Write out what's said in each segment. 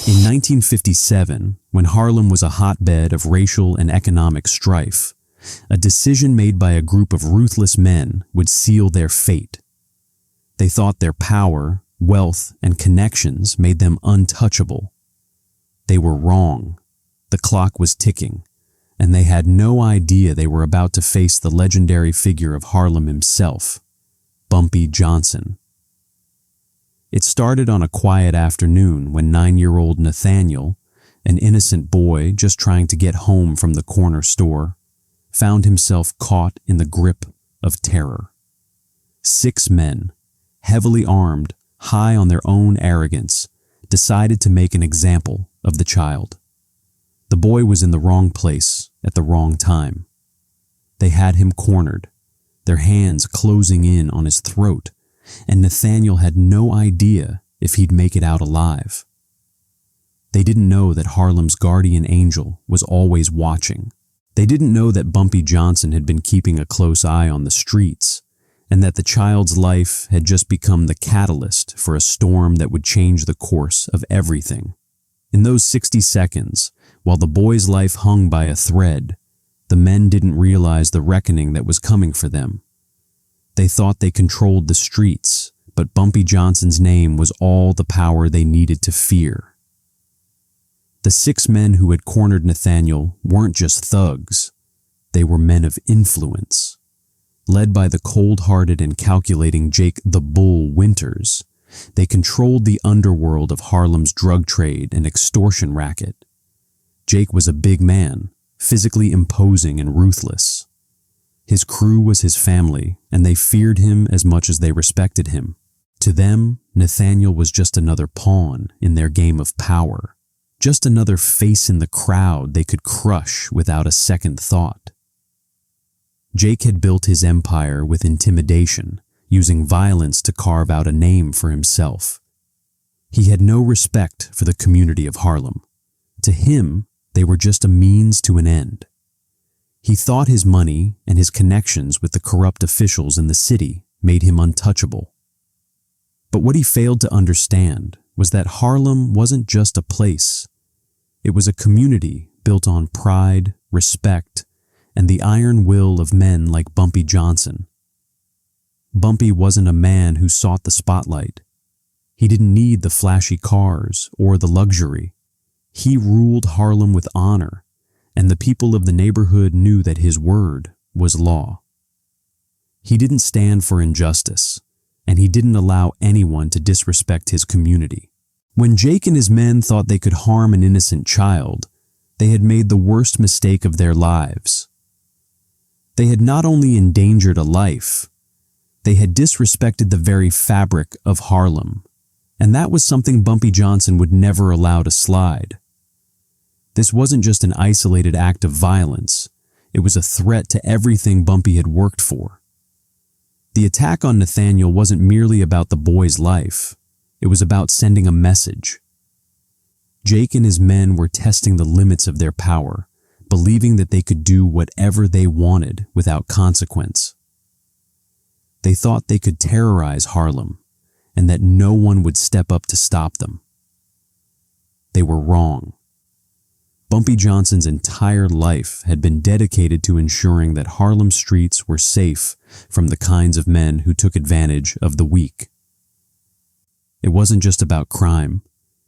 In 1957, when Harlem was a hotbed of racial and economic strife, a decision made by a group of ruthless men would seal their fate. They thought their power, wealth, and connections made them untouchable. They were wrong. The clock was ticking, and they had no idea they were about to face the legendary figure of Harlem himself, Bumpy Johnson. It started on a quiet afternoon when 9-year-old Nathaniel, an innocent boy just trying to get home from the corner store, found himself caught in the grip of terror. 6 men, heavily armed, high on their own arrogance, decided to make an example of the child. The boy was in the wrong place at the wrong time. They had him cornered, their hands closing in on his throat, and Nathaniel had no idea if he'd make it out alive. They didn't know that Harlem's guardian angel was always watching. They didn't know that Bumpy Johnson had been keeping a close eye on the streets, and that the child's life had just become the catalyst for a storm that would change the course of everything. In those 60 seconds, while the boy's life hung by a thread, the men didn't realize the reckoning that was coming for them. They thought they controlled the streets, but Bumpy Johnson's name was all the power they needed to fear. The 6 men who had cornered Nathaniel weren't just thugs. They were men of influence. Led by the cold-hearted and calculating Jake the Bull Winters, they controlled the underworld of Harlem's drug trade and extortion racket. Jake was a big man, physically imposing and ruthless. His crew was his family, and they feared him as much as they respected him. To them, Nathaniel was just another pawn in their game of power, just another face in the crowd they could crush without a second thought. Jake had built his empire with intimidation, using violence to carve out a name for himself. He had no respect for the community of Harlem. To him, they were just a means to an end. He thought his money and his connections with the corrupt officials in the city made him untouchable. But what he failed to understand was that Harlem wasn't just a place. It was a community built on pride, respect, and the iron will of men like Bumpy Johnson. Bumpy wasn't a man who sought the spotlight. He didn't need the flashy cars or the luxury. He ruled Harlem with honor, and the people of the neighborhood knew that his word was law. He didn't stand for injustice, and he didn't allow anyone to disrespect his community. When Jake and his men thought they could harm an innocent child, they had made the worst mistake of their lives. They had not only endangered a life, they had disrespected the very fabric of Harlem, and that was something Bumpy Johnson would never allow to slide. This wasn't just an isolated act of violence, it was a threat to everything Bumpy had worked for. The attack on Nathaniel wasn't merely about the boy's life, it was about sending a message. Jake and his men were testing the limits of their power, believing that they could do whatever they wanted without consequence. They thought they could terrorize Harlem, and that no one would step up to stop them. They were wrong. Bumpy Johnson's entire life had been dedicated to ensuring that Harlem streets were safe from the kinds of men who took advantage of the weak. It wasn't just about crime,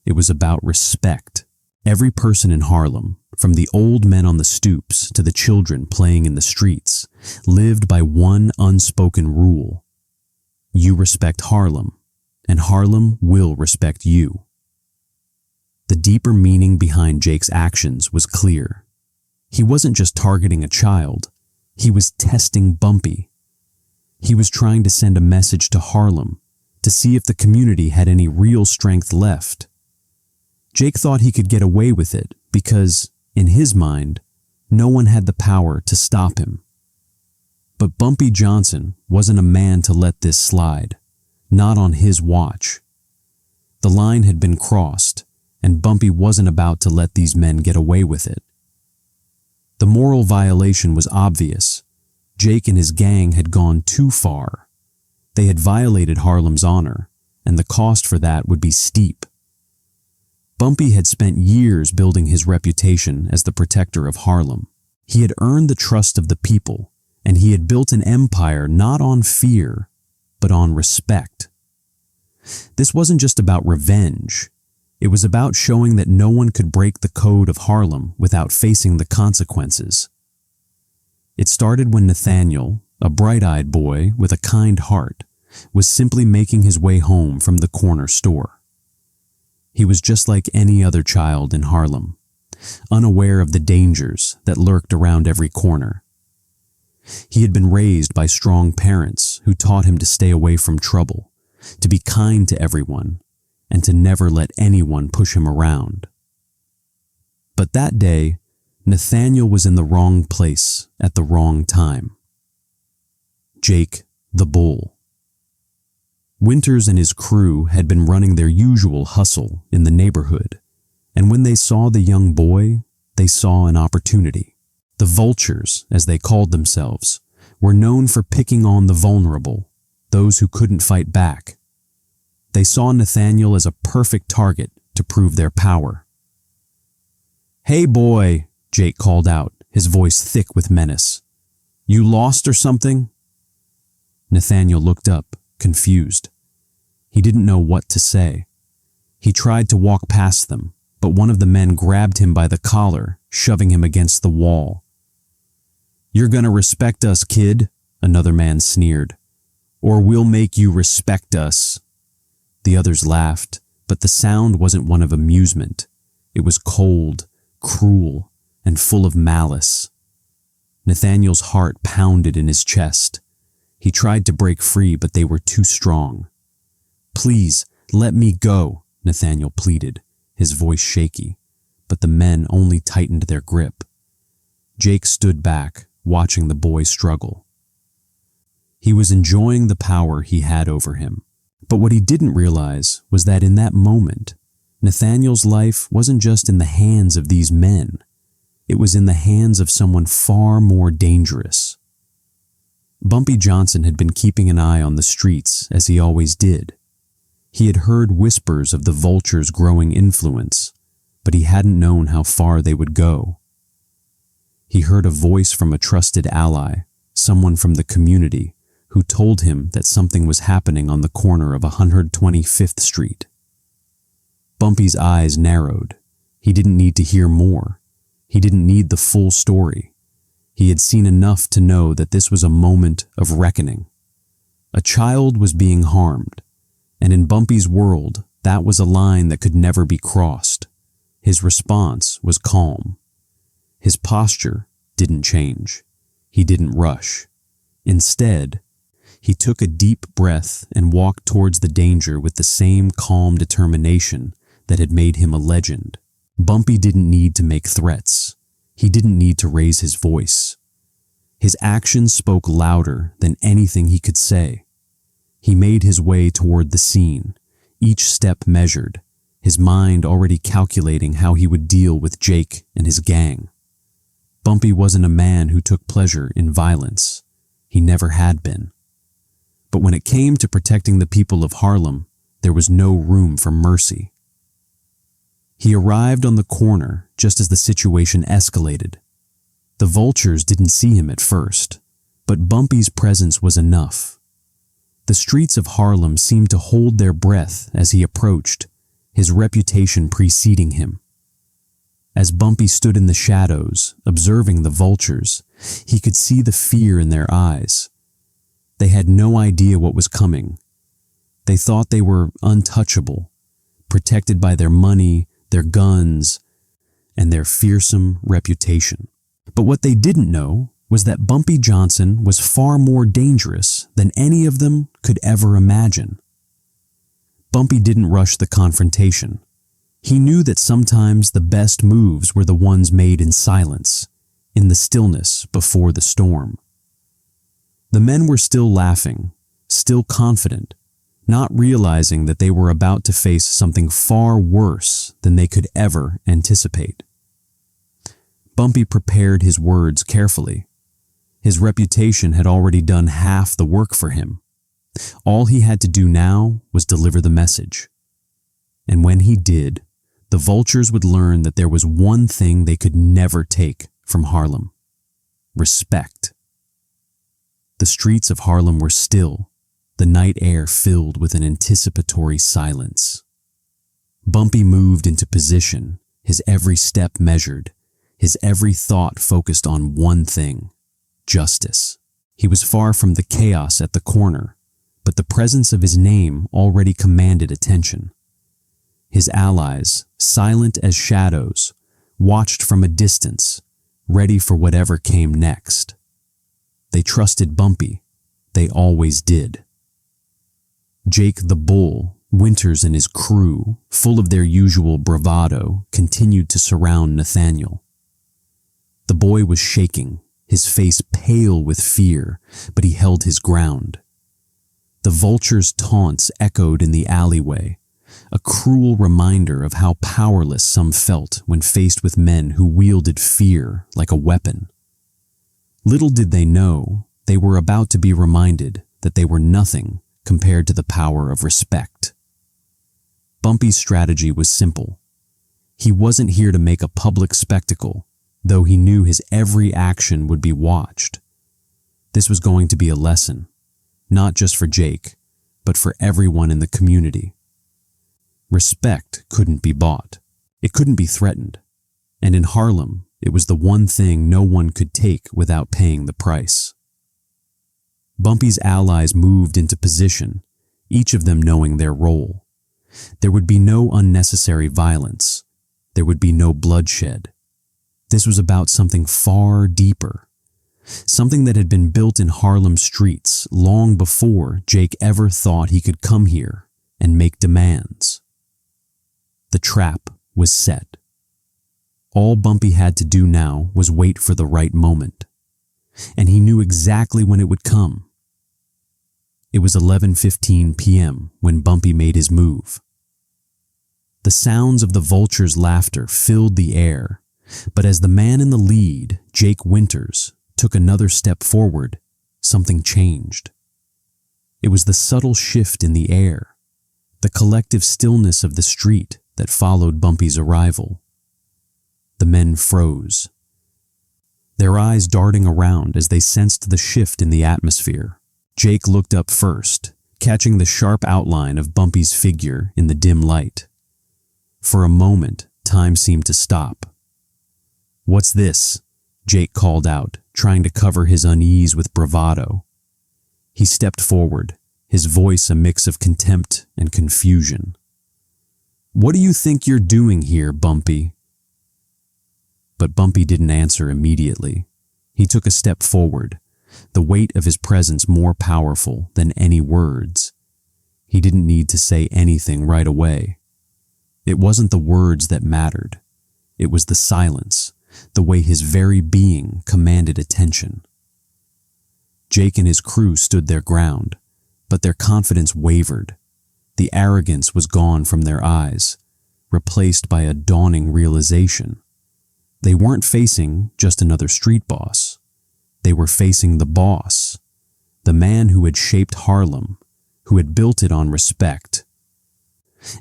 it was about respect. Every person in Harlem, from the old men on the stoops to the children playing in the streets, lived by one unspoken rule. You respect Harlem, and Harlem will respect you. The deeper meaning behind Jake's actions was clear. He wasn't just targeting a child, he was testing Bumpy. He was trying to send a message to Harlem to see if the community had any real strength left. Jake thought he could get away with it because, in his mind, no one had the power to stop him. But Bumpy Johnson wasn't a man to let this slide, not on his watch. The line had been crossed, and Bumpy wasn't about to let these men get away with it. The moral violation was obvious. Jake and his gang had gone too far. They had violated Harlem's honor, and the cost for that would be steep. Bumpy had spent years building his reputation as the protector of Harlem. He had earned the trust of the people, and he had built an empire not on fear, but on respect. This wasn't just about revenge. It was about showing that no one could break the code of Harlem without facing the consequences. It started when Nathaniel, a bright-eyed boy with a kind heart, was simply making his way home from the corner store. He was just like any other child in Harlem, unaware of the dangers that lurked around every corner. He had been raised by strong parents who taught him to stay away from trouble, to be kind to everyone, and to never let anyone push him around. But that day, Nathaniel was in the wrong place at the wrong time. Jake, the bull. Winters and his crew had been running their usual hustle in the neighborhood, and when they saw the young boy, they saw an opportunity. The vultures, as they called themselves, were known for picking on the vulnerable, those who couldn't fight back. They saw Nathaniel as a perfect target to prove their power. "Hey boy," Jake called out, his voice thick with menace. "You lost or something?" Nathaniel looked up, confused. He didn't know what to say. He tried to walk past them, but one of the men grabbed him by the collar, shoving him against the wall. "You're gonna respect us, kid," another man sneered. "Or we'll make you respect us." The others laughed, but the sound wasn't one of amusement. It was cold, cruel, and full of malice. Nathaniel's heart pounded in his chest. He tried to break free, but they were too strong. "Please, let me go," Nathaniel pleaded, his voice shaky, but the men only tightened their grip. Jake stood back, watching the boy struggle. He was enjoying the power he had over him, but what he didn't realize was that in that moment, Nathaniel's life wasn't just in the hands of these men. It was in the hands of someone far more dangerous. Bumpy Johnson had been keeping an eye on the streets, as he always did. He had heard whispers of the vultures' growing influence, but he hadn't known how far they would go. He heard a voice from a trusted ally, someone from the community, who told him that something was happening on the corner of 125th Street. Bumpy's eyes narrowed. He didn't need to hear more. He didn't need the full story. He had seen enough to know that this was a moment of reckoning. A child was being harmed, and in Bumpy's world, that was a line that could never be crossed. His response was calm. His posture didn't change. He didn't rush. Instead, he took a deep breath and walked towards the danger with the same calm determination that had made him a legend. Bumpy didn't need to make threats. He didn't need to raise his voice. His actions spoke louder than anything he could say. He made his way toward the scene, each step measured, his mind already calculating how he would deal with Jake and his gang. Bumpy wasn't a man who took pleasure in violence. He never had been. But when it came to protecting the people of Harlem, there was no room for mercy. He arrived on the corner just as the situation escalated. The vultures didn't see him at first, but Bumpy's presence was enough. The streets of Harlem seemed to hold their breath as he approached, his reputation preceding him. As Bumpy stood in the shadows, observing the vultures, he could see the fear in their eyes. They had no idea what was coming. They thought they were untouchable, protected by their money, their guns, and their fearsome reputation. But what they didn't know was that Bumpy Johnson was far more dangerous than any of them could ever imagine. Bumpy didn't rush the confrontation. He knew that sometimes the best moves were the ones made in silence, in the stillness before the storm. The men were still laughing, still confident, not realizing that they were about to face something far worse than they could ever anticipate. Bumpy prepared his words carefully. His reputation had already done half the work for him. All he had to do now was deliver the message. And when he did, the vultures would learn that there was one thing they could never take from Harlem: respect. The streets of Harlem were still, the night air filled with an anticipatory silence. Bumpy moved into position, his every step measured, his every thought focused on one thing: justice. He was far from the chaos at the corner, but the presence of his name already commanded attention. His allies, silent as shadows, watched from a distance, ready for whatever came next. They trusted Bumpy. They always did. Jake the Bull, Winters and his crew, full of their usual bravado, continued to surround Nathaniel. The boy was shaking, his face pale with fear, but he held his ground. The vultures' taunts echoed in the alleyway, a cruel reminder of how powerless some felt when faced with men who wielded fear like a weapon. Little did they know, they were about to be reminded that they were nothing compared to the power of respect. Bumpy's strategy was simple. He wasn't here to make a public spectacle, though he knew his every action would be watched. This was going to be a lesson, not just for Jake, but for everyone in the community. Respect couldn't be bought. It couldn't be threatened. And in Harlem, it was the one thing no one could take without paying the price. Bumpy's allies moved into position, each of them knowing their role. There would be no unnecessary violence. There would be no bloodshed. This was about something far deeper, something that had been built in Harlem streets long before Jake ever thought he could come here and make demands. The trap was set. All Bumpy had to do now was wait for the right moment, and he knew exactly when it would come. It was 11:15 p.m. when Bumpy made his move. The sounds of the vultures' laughter filled the air, but as the man in the lead, Jake Winters, took another step forward, something changed. It was the subtle shift in the air, the collective stillness of the street that followed Bumpy's arrival. The men froze, their eyes darting around as they sensed the shift in the atmosphere. Jake looked up first, catching the sharp outline of Bumpy's figure in the dim light. For a moment, time seemed to stop. "What's this?" Jake called out, trying to cover his unease with bravado. He stepped forward, his voice a mix of contempt and confusion. "What do you think you're doing here, Bumpy?" But Bumpy didn't answer immediately. He took a step forward, the weight of his presence more powerful than any words. He didn't need to say anything right away. It wasn't the words that mattered. It was the silence, the way his very being commanded attention. Jake and his crew stood their ground, but their confidence wavered. The arrogance was gone from their eyes, replaced by a dawning realization. They weren't facing just another street boss. They were facing the boss, the man who had shaped Harlem, who had built it on respect,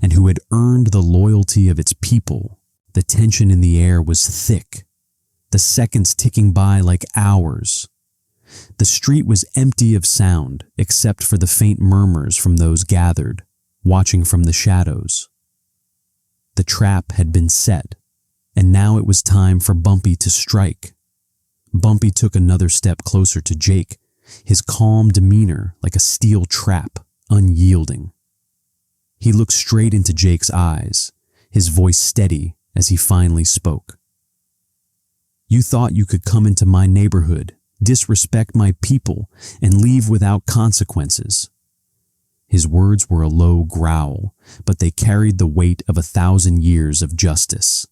and who had earned the loyalty of its people. The tension in the air was thick, the seconds ticking by like hours. The street was empty of sound except for the faint murmurs from those gathered, watching from the shadows. The trap had been set, and now it was time for Bumpy to strike. Bumpy took another step closer to Jake, his calm demeanor like a steel trap, unyielding. He looked straight into Jake's eyes, his voice steady as he finally spoke. "You thought you could come into my neighborhood, disrespect my people, and leave without consequences." His words were a low growl, but they carried the weight of 1,000 years of justice.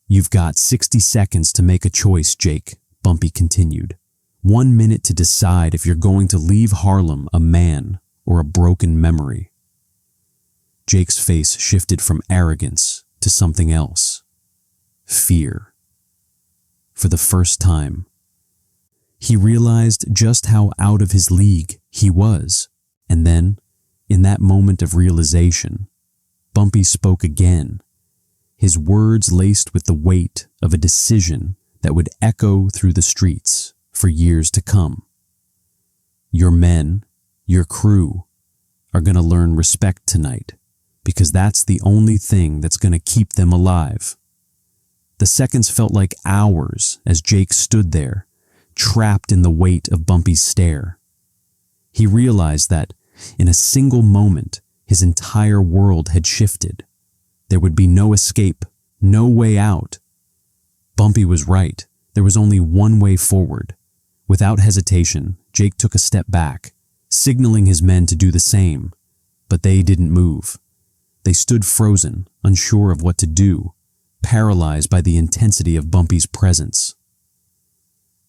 "You've got 60 seconds to make a choice, Jake," Bumpy continued. 1 minute to decide if you're going to leave Harlem a man or a broken memory." Jake's face shifted from arrogance to something else. Fear. For the first time, he realized just how out of his league he was. And then, in that moment of realization, Bumpy spoke again, his words laced with the weight of a decision that would echo through the streets for years to come. Your men, your crew, are going to learn respect tonight, because that's the only thing that's going to keep them alive. The seconds felt like hours as Jake stood there, trapped in the weight of Bumpy's stare. He realized that, in a single moment, his entire world had shifted. There would be no escape, no way out. Bumpy was right. There was only one way forward. Without hesitation, Jake took a step back, signaling his men to do the same, but they didn't move. They stood frozen, unsure of what to do, paralyzed by the intensity of Bumpy's presence.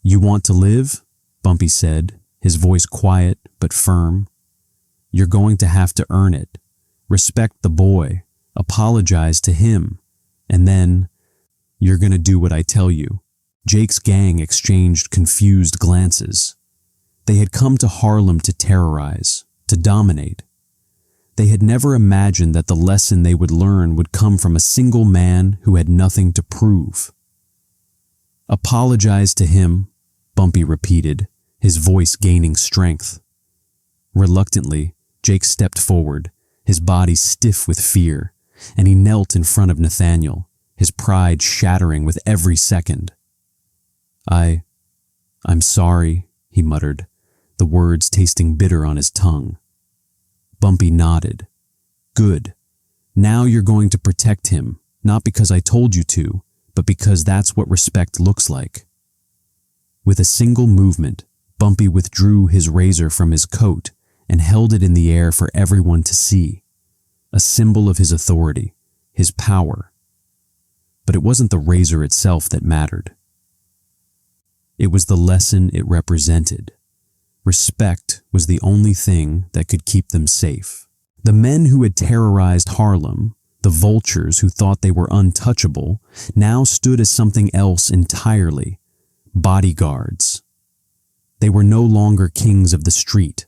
"You want to live?" Bumpy said, his voice quiet but firm. "You're going to have to earn it. Respect the boy, apologize to him, and then you're going to do what I tell you." Jake's gang exchanged confused glances. They had come to Harlem to terrorize, to dominate. They had never imagined that the lesson they would learn would come from a single man who had nothing to prove. "Apologize to him," Bumpy repeated, his voice gaining strength. Reluctantly, Jake stepped forward, his body stiff with fear, and he knelt in front of Nathaniel, his pride shattering with every second. I'm sorry," he muttered, the words tasting bitter on his tongue. Bumpy nodded. "Good. Now you're going to protect him, not because I told you to, but because that's what respect looks like." With a single movement, Bumpy withdrew his razor from his coat and held it in the air for everyone to see, a symbol of his authority, his power. But it wasn't the razor itself that mattered. It was the lesson it represented. Respect was the only thing that could keep them safe. The men who had terrorized Harlem, the vultures who thought they were untouchable, now stood as something else entirely: bodyguards. They were no longer kings of the street.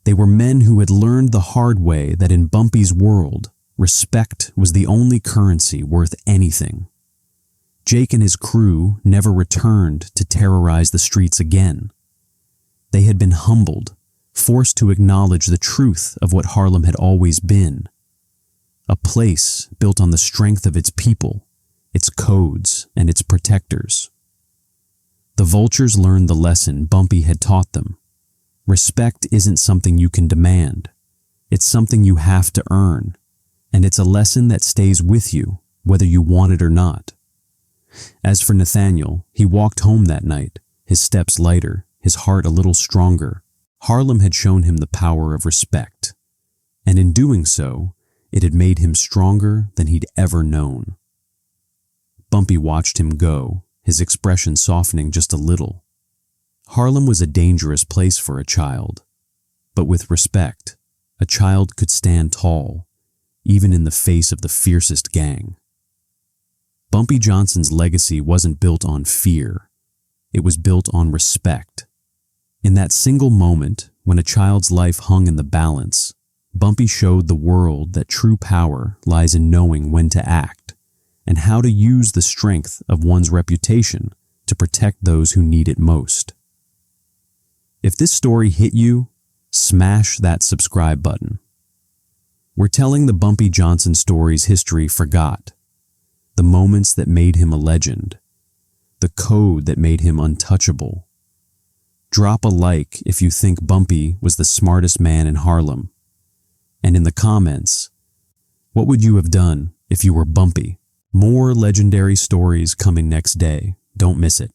They were men who had learned the hard way that in Bumpy's world, respect was the only currency worth anything. Jake and his crew never returned to terrorize the streets again. They had been humbled, forced to acknowledge the truth of what Harlem had always been. A place built on the strength of its people, its codes, and its protectors. The vultures learned the lesson Bumpy had taught them. Respect isn't something you can demand. It's something you have to earn, and it's a lesson that stays with you, whether you want it or not. As for Nathaniel, he walked home that night, his steps lighter, his heart a little stronger. Harlem had shown him the power of respect, and in doing so, it had made him stronger than he'd ever known. Bumpy watched him go, his expression softening just a little. Harlem was a dangerous place for a child, but with respect, a child could stand tall, even in the face of the fiercest gang. Bumpy Johnson's legacy wasn't built on fear. It was built on respect. In that single moment, when a child's life hung in the balance, Bumpy showed the world that true power lies in knowing when to act and how to use the strength of one's reputation to protect those who need it most. If this story hit you, smash that subscribe button. We're telling the Bumpy Johnson story's history forgot. The moments that made him a legend. The code that made him untouchable. Drop a like if you think Bumpy was the smartest man in Harlem. And in the comments, what would you have done if you were Bumpy? More legendary stories coming next day. Don't miss it.